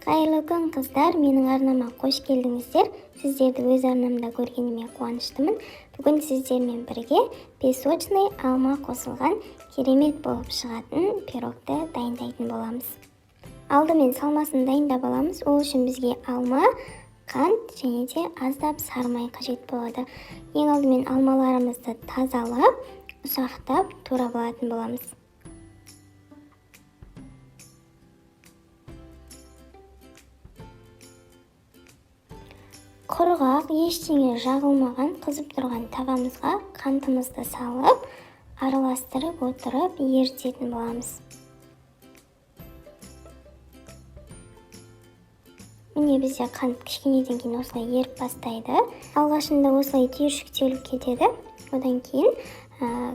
Қайырлы күн қыздар, менің арнама қош келдіңіздер. Сіздерді өз арнамда көргеніме қуаныштымын. Бүгін сіздермен бірге песочный алма қосылған керемет болып шығатын пирогты дайындайтын боламыз. Алдымен салмасын дайындап аламыз. Ол үшін бізге алма, қант және де аздап сары май қажет болады. Ең алдымен алмаларымызды тазалап, ұсақтап турап алатын боламыз. Құрғақ, ештеңе жағылмаған қызып тұрған табамызға қантымызды салып, араластырып отырып ерітетін боламыз. Міне бізде қант кішкенеден кейін осылай еріп бастайды. Алғашында осылай түйіршіктеліп кетеді. Одан кейін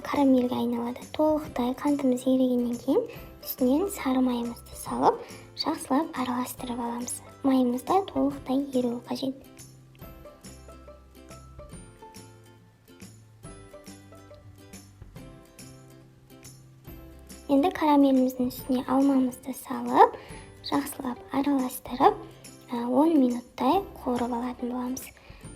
карамельге айналады. Толықтай қантымыз ерігеннен кейін үстінен сары майымызды салып, жақсылап араластырып аламыз. Майымызда толықтай еруі қажет. Енді карамеліміздің үстіне алмамызды салып, жақсылап араластырып, 10 минуттай қуырып алатын боламыз.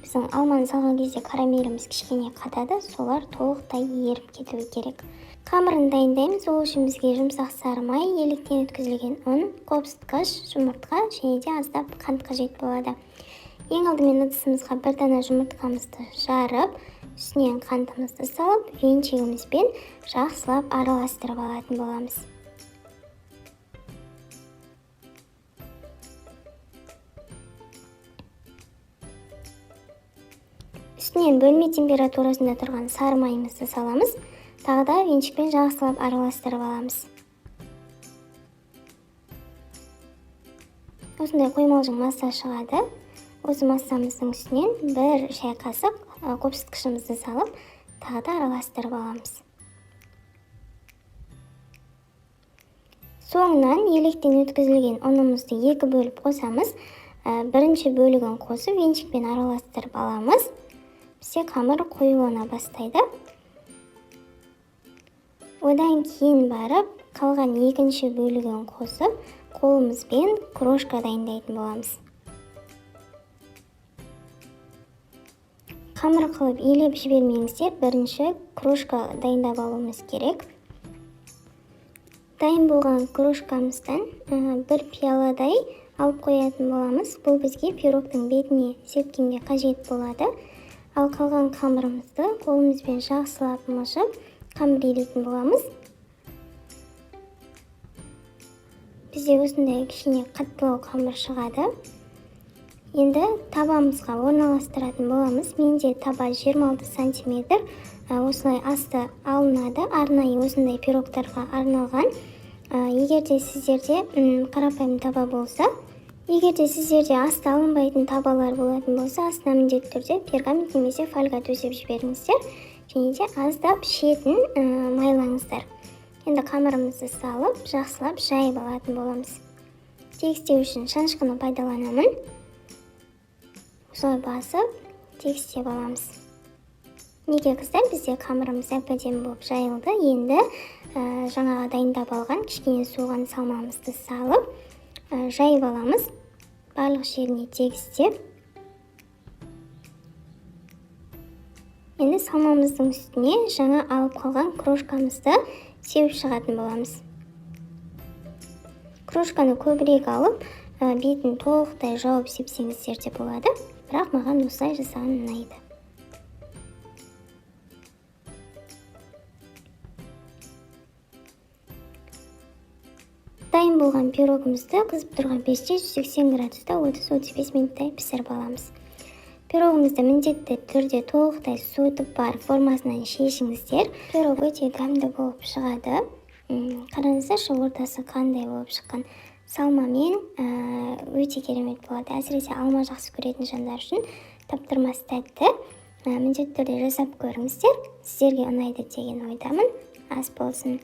Біздің алманы салған кезде карамеліміз кішкене қатады, солар толықтай еріп кетуі керек. Қамырын дайындаймыз. Ол үшін бізге жұмсақ сары май, електен өткізілген ұн, қопсытқыш, жұмыртқа және де аздап қант қажет болады. Ең алдымен ыдысымызға бір дана жұмыртқамызды жарып, үстінен қантымызды салып, венчигімізбен жақсылап араластырып алатын боламыз. Үстінен бөлме температурасында тұрған сары майымызды саламыз. Тағы да венчикпен жақсылап араластырып аламыз. Осындай қоймалжың масса шығады. Осы массамыздың үстінен бір шай қасық қопсытқышымызды салып, тағы да араластырып аламыз. Соңынан електен өткізілген ұнымызды екі бөліп қосамыз. Бірінші бөлігін қосып, венчикпен араластырып аламыз. Бізде қамыр қоюлана бастайды. Одан кейін барып, қалған екінші бөлігін қосып, қолымызбен крошка дайындайтын боламыз. Қамыр қылып елеп жібермеңіздер, бірінші крошка дайындап алуымыз керек. Дайын болған крошкамыздан бір пияладай алып қоятын боламыз. Бұл бізге пирогтың бетіне сепкенге қажет болады. Ал қалған қамырымызды қолымызбен жақсылап мыжып, қамыр елейтін боламыз. Бізде осындай кішкене қаттылау қамыр шығады. Енді табамызға орналастыратын боламыз. Менде таба 26 сантиметр. Осылай асты алынады. Арнайы осындай пирогтарға арналған. Егерде сіздерде қарапайым таба болса, егерде сіздерде асты алынбайтын табалар болатын болса, астына міндетті түрде пергамент немесе фольга төсеп жіберіңіздер. Және де аздап шетін майлаңыздар. Енді қамырымызды салып, жақсылап жайып алатын боламыз. Тегістеу үшін шанышқыны пайдаланамын. Осылай басып, тегістеп аламыз. Неге қыздар, бізде қамырымыз әп-әдемі болып жайылды. Енді жаңаға дайындап алған кішкене суыған салмамызды салып, жайып аламыз. Барлық жеріне тегістеп. Енді салмамыздың үстіне жаңа алып қалған крошкамызды сеуіп шығатын боламыз. Крошканы көбірек алып, бетін толықтай жауып сепсеңіздер де болады. Бірақ маған осылай жасаған ұнайды. Дайын болған пирогымызды қызып тұрған пеште 180 градуста 30-35 минуттай пісіріп аламыз. Пирогымызды міндетті түрде толықтай суытып бар формасынан шешіңіздер. Пирог өте дәмді болып шығады. Қараңыздаршы, ортасы қандай болып шыққан. Салмамен өте керемет болады. Әсіресе алма жақсы көретін жандар үшін таптырмас тәтті. Міндетті түрде жасап көріңіздер. Сіздерге ұнайды деген ойдамын. Ас болсын.